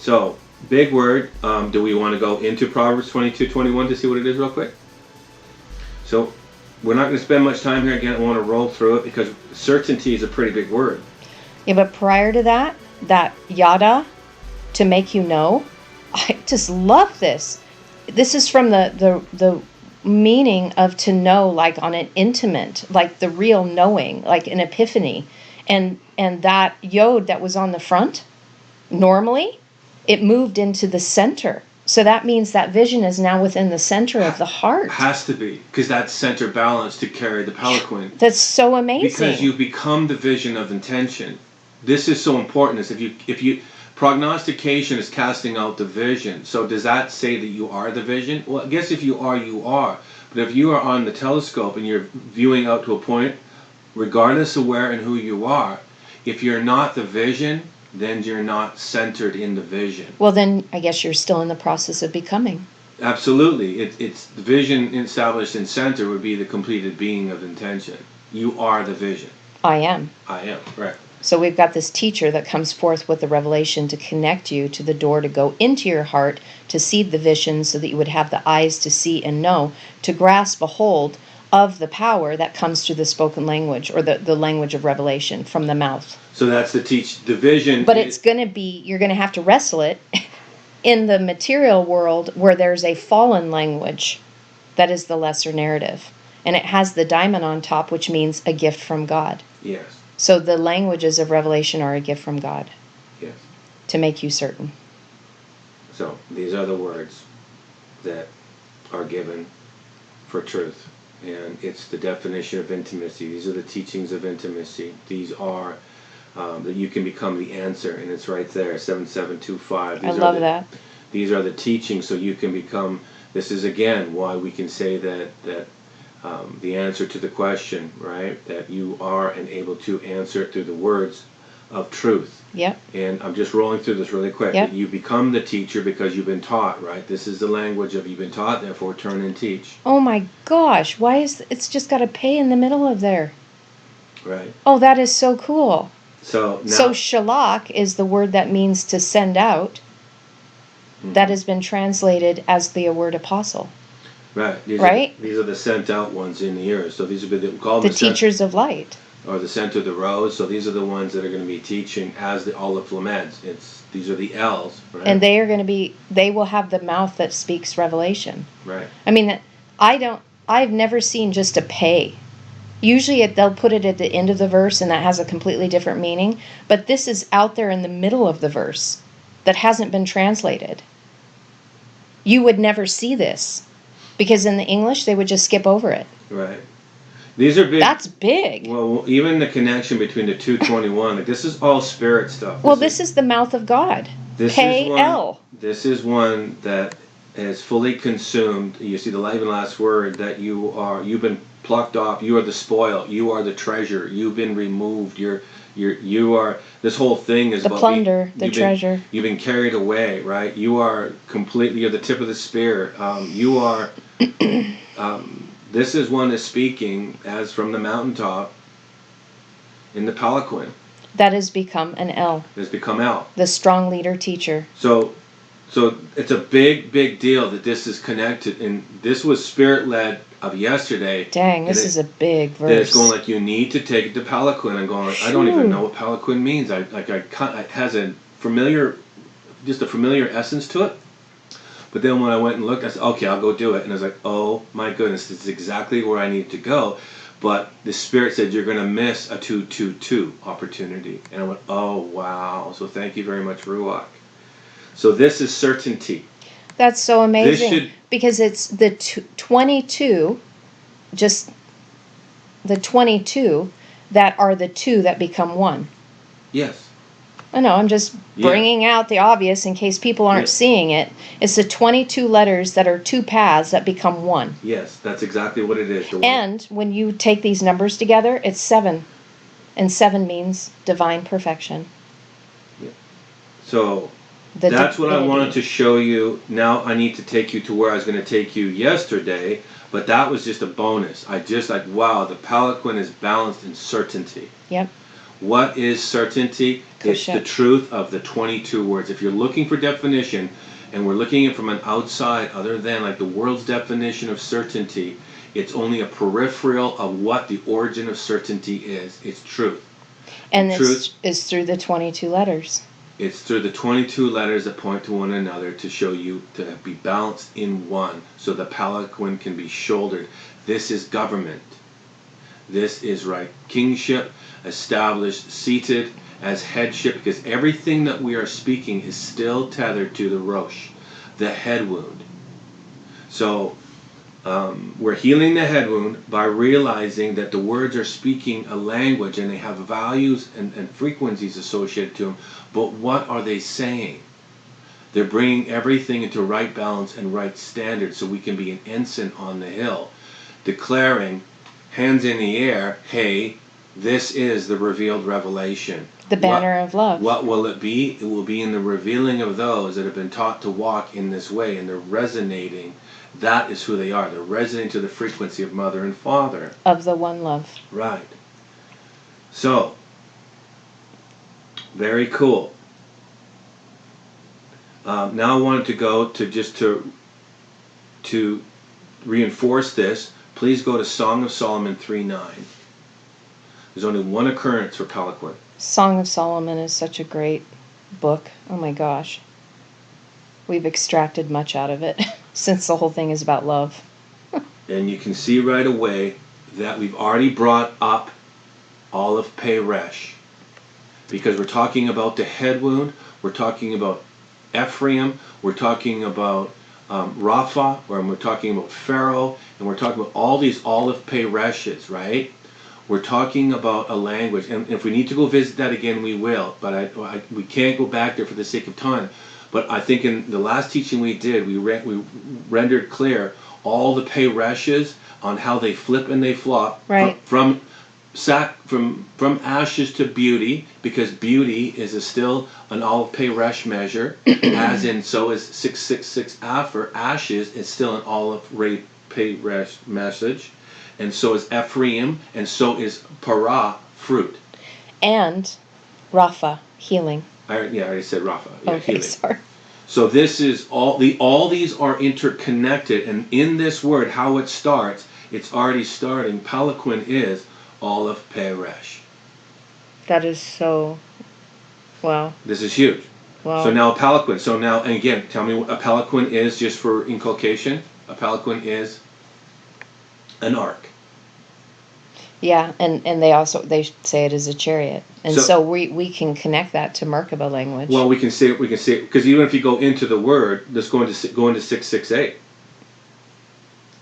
So, big word. Do we want to go into Proverbs 22:21 to see what it is real quick? So, we're not going to spend much time here. Again, I want to roll through it because certainty is a pretty big word. Yeah, but prior to that yada, to make you know, I just love this. This is from the meaning of to know, like on an intimate, like the real knowing, like an epiphany. And that yod that was on the front, normally, it moved into the center. So that means that vision is now within the center of the heart. Has to be, because that's center balance to carry the Palanquin. That's so amazing. Because you become the vision of intention. This is so important. Is if you prognostication is casting out the vision. So does that say that you are the vision? Well, I guess if you are, you are. But if you are on the telescope and you're viewing out to a point, regardless of where and who you are, if you're not the vision, then you're not centered in the vision. Well, then I guess you're still in the process of becoming. Absolutely. It's the vision established in center would be the completed being of intention. You are the vision. I am. I am, right. So we've got this teacher that comes forth with the revelation to connect you to the door to go into your heart, to seed the vision so that you would have the eyes to see and know, to grasp a hold of the power that comes through the spoken language or the language of revelation from the mouth. So that's the vision. But it's going to be, you're going to have to wrestle it in the material world where there's a fallen language that is the lesser narrative. And it has the diamond on top, which means a gift from God. Yes. So the languages of revelation are a gift from God. Yes. To make you certain. So these are the words that are given for truth. And it's the definition of intimacy. These are the teachings of intimacy. These are that you can become the answer. And it's right there, 7725. I love that. These are the teachings so you can become. This is again why we can say that the answer to the question, right? That you are and able to answer it through the words of truth. Yep. And I'm just rolling through this really quick. Yep. That you become the teacher because you've been taught, right? This is the language of you've been taught, therefore turn and teach. Oh my gosh, why is it's just got a pay in the middle of there? Right. Oh, that is so cool. So now, so shalak is the word that means to send out. Mm-hmm. That has been translated as the word apostle. Right. These are the sent out ones in the earth. So these are called the teachers of light. Or the scent of the rose. So these are the ones that are going to be teaching as the olive laments. These are the L's, right? And they will have the mouth that speaks revelation. Right. I mean, I've never seen just a pay. Usually they'll put it at the end of the verse and that has a completely different meaning. But this is out there in the middle of the verse that hasn't been translated. You would never see this. Because in the English, they would just skip over it. Right. These are big. That's big. Well, even the connection between the 221, like this is all spirit stuff. This is the mouth of God. This is one that is fully consumed. You see the even last word that you've been plucked off. You are the spoil. You are the treasure. You've been removed. You are. This whole thing is the about plunder, the treasure. You've been carried away, right? You are completely. You're the tip of the spear. You are. This is one that's speaking as from the mountaintop in the Palanquin. That has become an L. Has become L. The strong leader teacher. So it's a big deal that this is connected, and this was spirit led of yesterday. Dang, this is a big verse. That it's going like you need to take it to Palanquin. I'm going like I don't even know what Palanquin means. It has a familiar essence to it. But then when I went and looked, I said, okay, I'll go do it. And I was like, oh my goodness, this is exactly where I need to go. But the Spirit said, you're going to miss a 222 opportunity. And I went, oh wow. So thank you very much, Ruach. So this is certainty. That's so amazing. Because it's the 22, just the 22 that are the two that become one. Yes. I know, I'm just bringing out the obvious in case people aren't seeing it. It's the 22 letters that are two paths that become one. Yes, that's exactly what it is. And when you take these numbers together, it's 7. And 7 means divine perfection. Yeah. So that's what I wanted to show you. Now I need to take you to where I was going to take you yesterday, but that was just a bonus. Wow, the Palanquin is balanced in certainty. Yep. What is certainty? It's the Koshet. truth of the 22 words. If you're looking for definition, and we're looking at it from an outside, other than like the world's definition of certainty, it's only a peripheral of what the origin of certainty is. It's truth. And Truth. it's through the 22 letters. It's through the 22 letters that point to one another to show you to be balanced in one, so the palanquin can be shouldered. This is government. This is right kingship, established, seated as headship, because everything that we are speaking is still tethered to the Rosh, the head wound. So we're healing the head wound by realizing that the words are speaking a language and they have values and frequencies associated to them, but what are they saying? They're bringing everything into right balance and right standard, so we can be an ensign on the hill, declaring, hands in the air, hey, this is the revealed revelation. The banner of love. What will it be? It will be in the revealing of those that have been taught to walk in this way, and they're resonating. That is who they are. They're resonating to the frequency of mother and father. Of the one love. Right. So, very cool. Now I wanted to go to just to reinforce this. Please go to Song of Solomon 3:9. There's only one occurrence for Palanquin. Song of Solomon is such a great book. Oh my gosh. We've extracted much out of it since the whole thing is about love. And you can see right away that we've already brought up all of Peresh. Because we're talking about the head wound, we're talking about Ephraim, we're talking about Rapha, or we're talking about Pharaoh, and we're talking about all these olive Pereshes, right? We're talking about a language, and if we need to go visit that again, we will, but we can't go back there for the sake of time. But I think in the last teaching we did, we rendered clear all the Pereshes on how they flip and they flop, right, from ashes to beauty, because beauty is still an olive Peresh measure, as in so is 666 for ashes, it's still an olive ray Peresh message, and so is Ephraim, and so is Parah, fruit, and Rapha, healing. I already said Rapha. Yeah, okay, healing. sorry. So this is all these are interconnected, and in this word, how it starts, it's already starting. Palanquin is olive Peresh. That is so, wow. This is huge. Wow. So now a palanquin. So now, and again, tell me what a palanquin is, just for inculcation. A palanquin is an ark. Yeah, and they say it is a chariot, and so we can connect that to Merkaba language. Well, we can say because even if you go into the word, let's go into 668.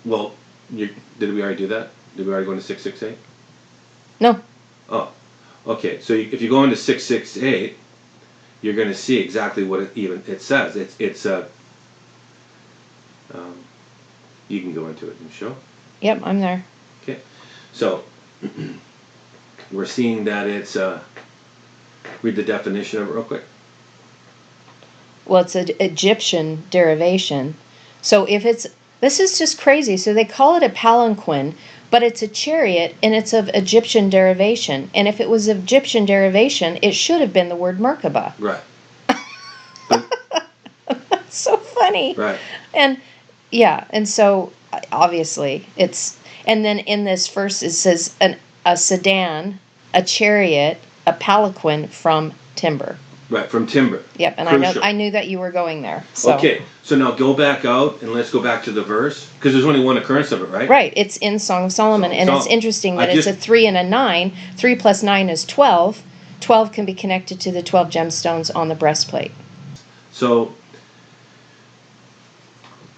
Well, did we already do that? Did we already go into 668? No. Oh, okay. So if you go into 668, you're going to see exactly what it says. It's you can go into it and show. Yep, I'm there. Okay, so we're seeing that it's read the definition of it real quick. Well, it's an Egyptian derivation. So this is just crazy. So they call it a palanquin, but it's a chariot, and it's of Egyptian derivation. And if it was of Egyptian derivation, it should have been the word Merkaba. Right. That's so funny. Right. And yeah, and so obviously it's, and then in this verse it says a sedan, a chariot, a palanquin from timber. Right, from timber. Yep, and Crucial. I knew that you were going there. So. Okay, so now go back out and let's go back to the verse, because there's only one occurrence of it, right? Right, it's in Song of Solomon, and it's interesting that it's a 3 and a 9. 3 plus 9 is 12. 12 can be connected to the 12 gemstones on the breastplate. So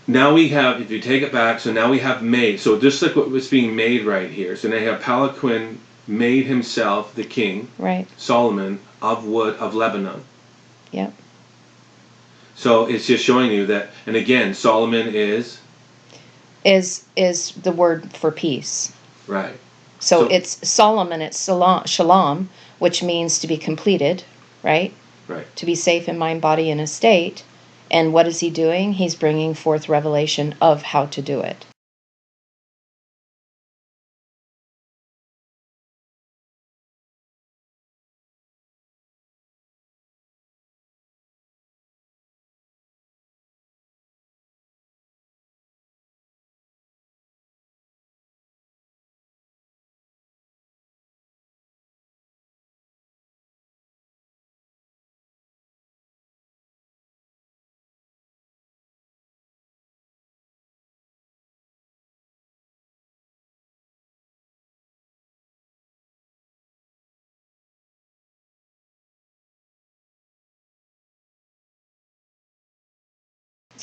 now we have, if you take it back, so now we have made. So just like what was being made right here. So now you have Palanquin made himself the king, right? Solomon, of wood of Lebanon. Yep. So it's just showing you that, and again, Solomon is the word for peace. Right. So it's Solomon, it's shalom, which means to be completed, right? Right. To be safe in mind, body, and estate. And what is he doing? He's bringing forth revelation of how to do it.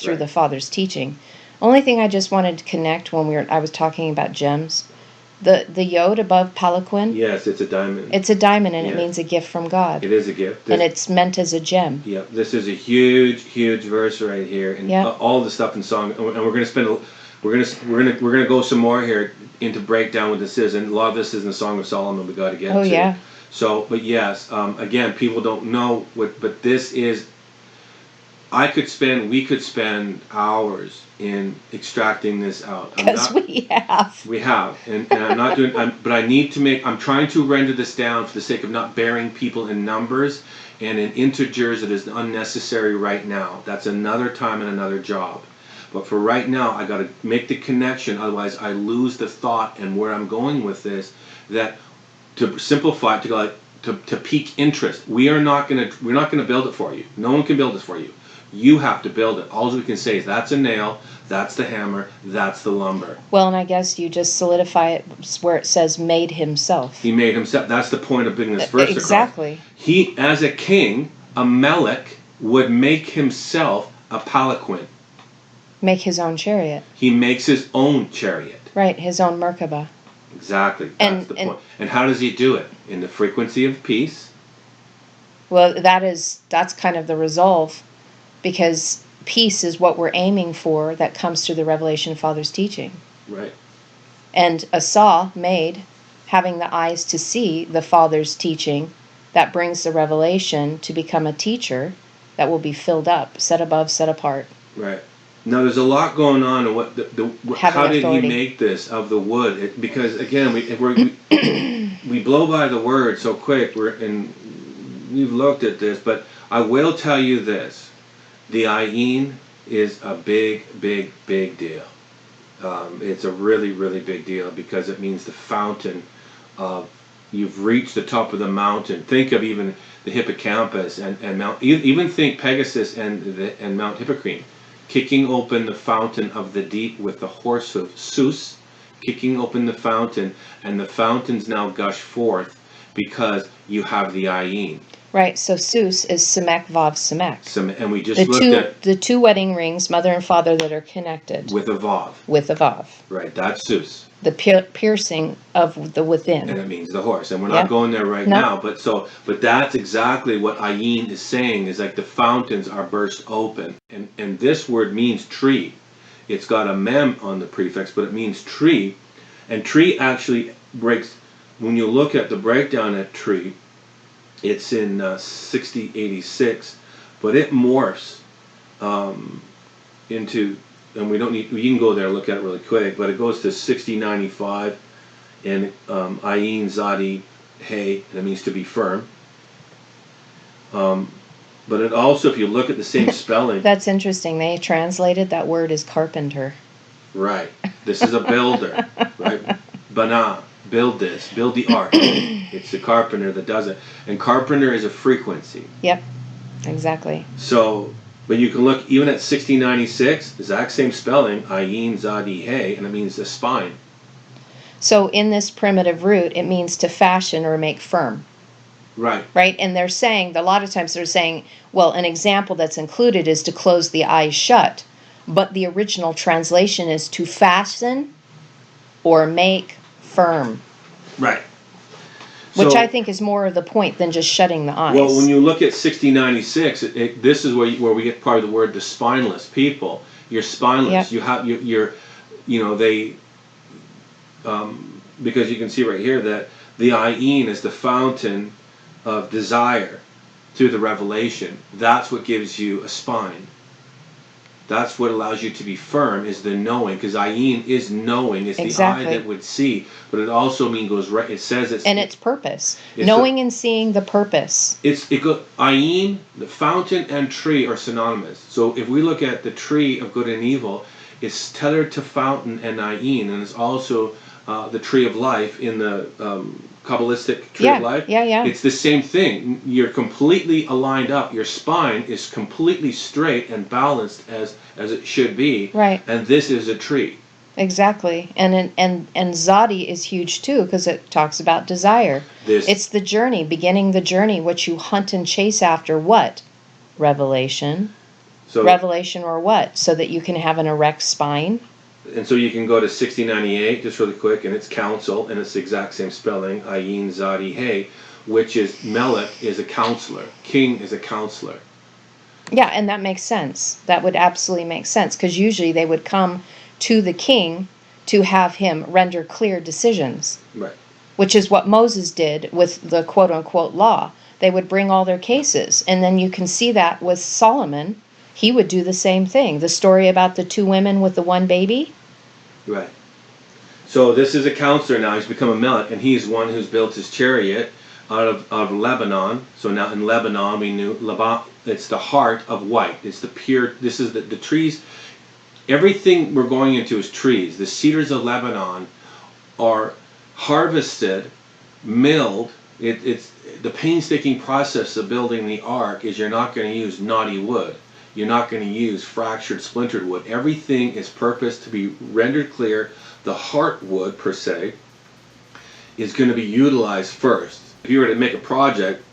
through Right. the Father's teaching. Only thing I just wanted to connect when I was talking about gems, the yod above Palanquin, Yes, it's a diamond. it's a diamond and it Yes. means a gift from God. It is a gift. And it's meant as a gem. Yeah, this is a huge, huge verse right here, and Yeah. all the stuff in song. And we're going to spend, we're gonna go some more here into breakdown what this is, and a lot of this is in the Song of Solomon. We got to get Oh, to. yeah. So, but yes, again, people don't know what, but this is. We could spend hours in extracting this out. Because we have. We have, and I'm not doing. But I need to make. I'm trying to render this down for the sake of not bearing people in numbers and in integers that is unnecessary right now. That's another time and another job. But for right now, I got to make the connection. Otherwise, I lose the thought and where I'm going with this. That to simplify it, to go like, to pique interest. We're not gonna build it for you. No one can build this for you. You have to build it. All we can say is that's a nail, that's the hammer, that's the lumber. Well, and I guess you just solidify it where it says made himself. He made himself. That's the point of bringing this verse exactly. across. He, as a king, a melech, would make himself a palanquin. Make his own chariot. He makes his own chariot. Right, his own Merkabah. Exactly. That's the point. And how does he do it? In the frequency of peace. Well, that's kind of the resolve, because peace is what we're aiming for. That comes through the Revelation Father's teaching. Right. And a saw made, having the eyes to see the Father's teaching, that brings the revelation to become a teacher that will be filled up, set above, set apart. Right. Now there's a lot going on, and how did he make this of the wood? Because again, we blow by the word so quick. We've looked at this, but I will tell you this: the ayin is a big, big, big deal. It's a really, really big deal because it means the fountain of. You've reached the top of the mountain. Think of even the hippocampus and Mount. Even think Pegasus and Mount Hippocrene. Kicking open the fountain of the deep with the horse of Zeus, kicking open the fountain, and the fountains now gush forth because you have the ayin. Right, so Zeus is Semek Vav Semek. And we just looked at the two wedding rings, mother and father, that are connected. With a Vav. With a Vav. Right, that's Zeus. The piercing of the within. And it means the horse. And we're not going there right now, but that's exactly what ayin is saying, is like the fountains are burst open. And this word means tree. It's got a mem on the prefix, but it means tree. And tree actually breaks, when you look at the breakdown at tree, it's in 6086, but it morphs into, and we can go there and look at it really quick, but it goes to 6095, and ayin zadi hey, that means to be firm. But it also, if you look at the same spelling, that's interesting. They translated that word as carpenter. Right. This is a builder, right? Bana, build this, build the ark. It's the carpenter that does it, and carpenter is a frequency. Yep, exactly. So. But you can look even at 1696, exact same spelling, ayin zadi hey, and it means the spine. So in this primitive root, it means to fashion or make firm. Right. Right? And they're saying, a lot of times they're saying, well, an example that's included is to close the eyes shut. But the original translation is to fasten or make firm. Right. Which I think is more of the point than just shutting the eyes. Well, when you look at 1696, this is where we get part of the word, the spineless people. You're spineless. Yep. You have they because you can see right here that the ayin is the fountain of desire through the revelation. That's what gives you a spine. That's what allows you to be firm, is the knowing, because ayin is knowing. It's exactly. The eye that would see, but it also goes right. It says it's its purpose. Knowing and seeing the purpose. Ayin, the fountain and tree are synonymous. So if we look at the tree of good and evil, it's tethered to fountain and ayin, and it's also the tree of life in the Kabbalistic tree of life. Yeah. It's the same thing. You're completely aligned up. Your spine is completely straight and balanced as it should be. Right. And this is a tree. Exactly. And Zadi is huge too, because it talks about desire. It's the journey, beginning the journey, which you hunt and chase after what? Revelation. So, revelation or what? So that you can have an erect spine? and so you can go to 6098 just really quick, and it's counsel, and it's the exact same spelling, Ayin Zadi Hey, which is Melech is a counselor, king is a counselor. Yeah, and that makes sense. That would absolutely make sense, because usually they would come to the king to have him render clear decisions. Right. Which is what Moses did with the quote-unquote law. They would bring all their cases, and then you can see that with Solomon. He would do the same thing. The story about the 2 women with the 1 baby. Right. So this is a counselor now. He's become a melech, and he's one who's built his chariot out of Lebanon. So now in Lebanon, we knew it's the heart of white. It's the pure. This is the trees. Everything we're going into is trees. The cedars of Lebanon are harvested, milled. It's the painstaking process of building the ark. Is you're not going to use knotty wood. You're not going to use fractured, splintered wood. Everything is purposed to be rendered clear. The heart wood, per se, is going to be utilized first. If you were to make a project,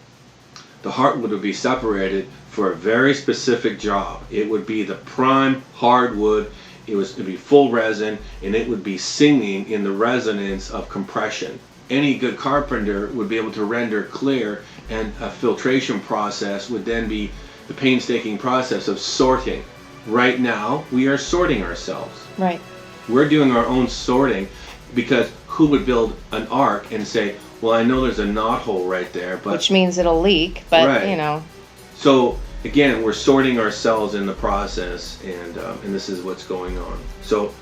the heart wood would be separated for a very specific job. It would be the prime hardwood. It would be full resin, and it would be singing in the resonance of compression. Any good carpenter would be able to render clear, and a filtration process would then be the painstaking process of sorting. Right now, we are sorting ourselves. Right. We're doing our own sorting, because who would build an ark and say, well, I know there's a knot hole right there, but... Which means it'll leak, but, right. So, again, we're sorting ourselves in the process, and this is what's going on. So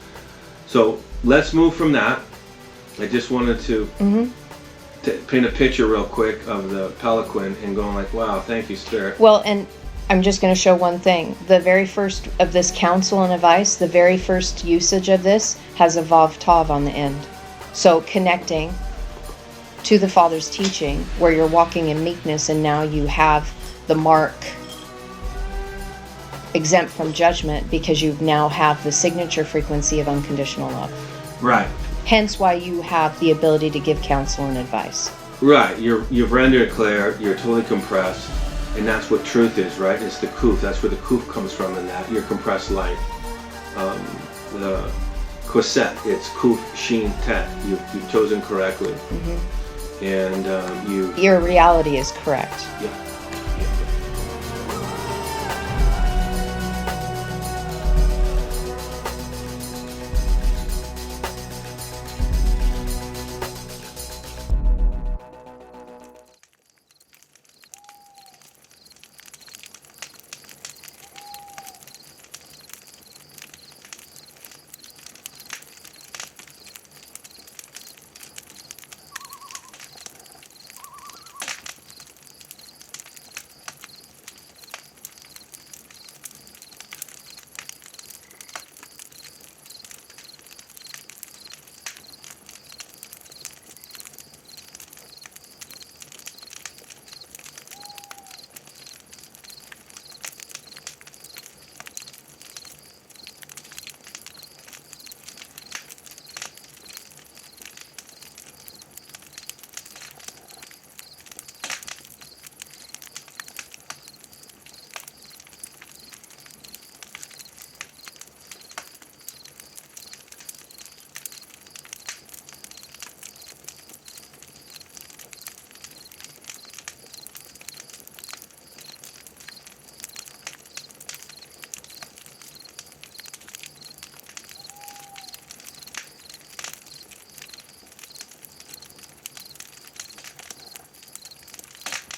let's move from that. I just wanted to paint a picture real quick of the Palanquin and going like, wow, thank you, Spirit. Well, and I'm just going to show one thing. The very first of this counsel and advice, the very first usage of this has a Vav Tav on the end. So connecting to the Father's teaching, where you're walking in meekness, and now you have the mark exempt from judgment, because you now have the signature frequency of unconditional love. Right. Hence why you have the ability to give counsel and advice. Right. You've rendered clear, you're totally compressed, and that's what truth is, right? It's the kuf. That's where the kuf comes from in that, your compressed light. The Koset, it's kuf, shin, tet. You've chosen correctly. And your reality is correct. Yeah.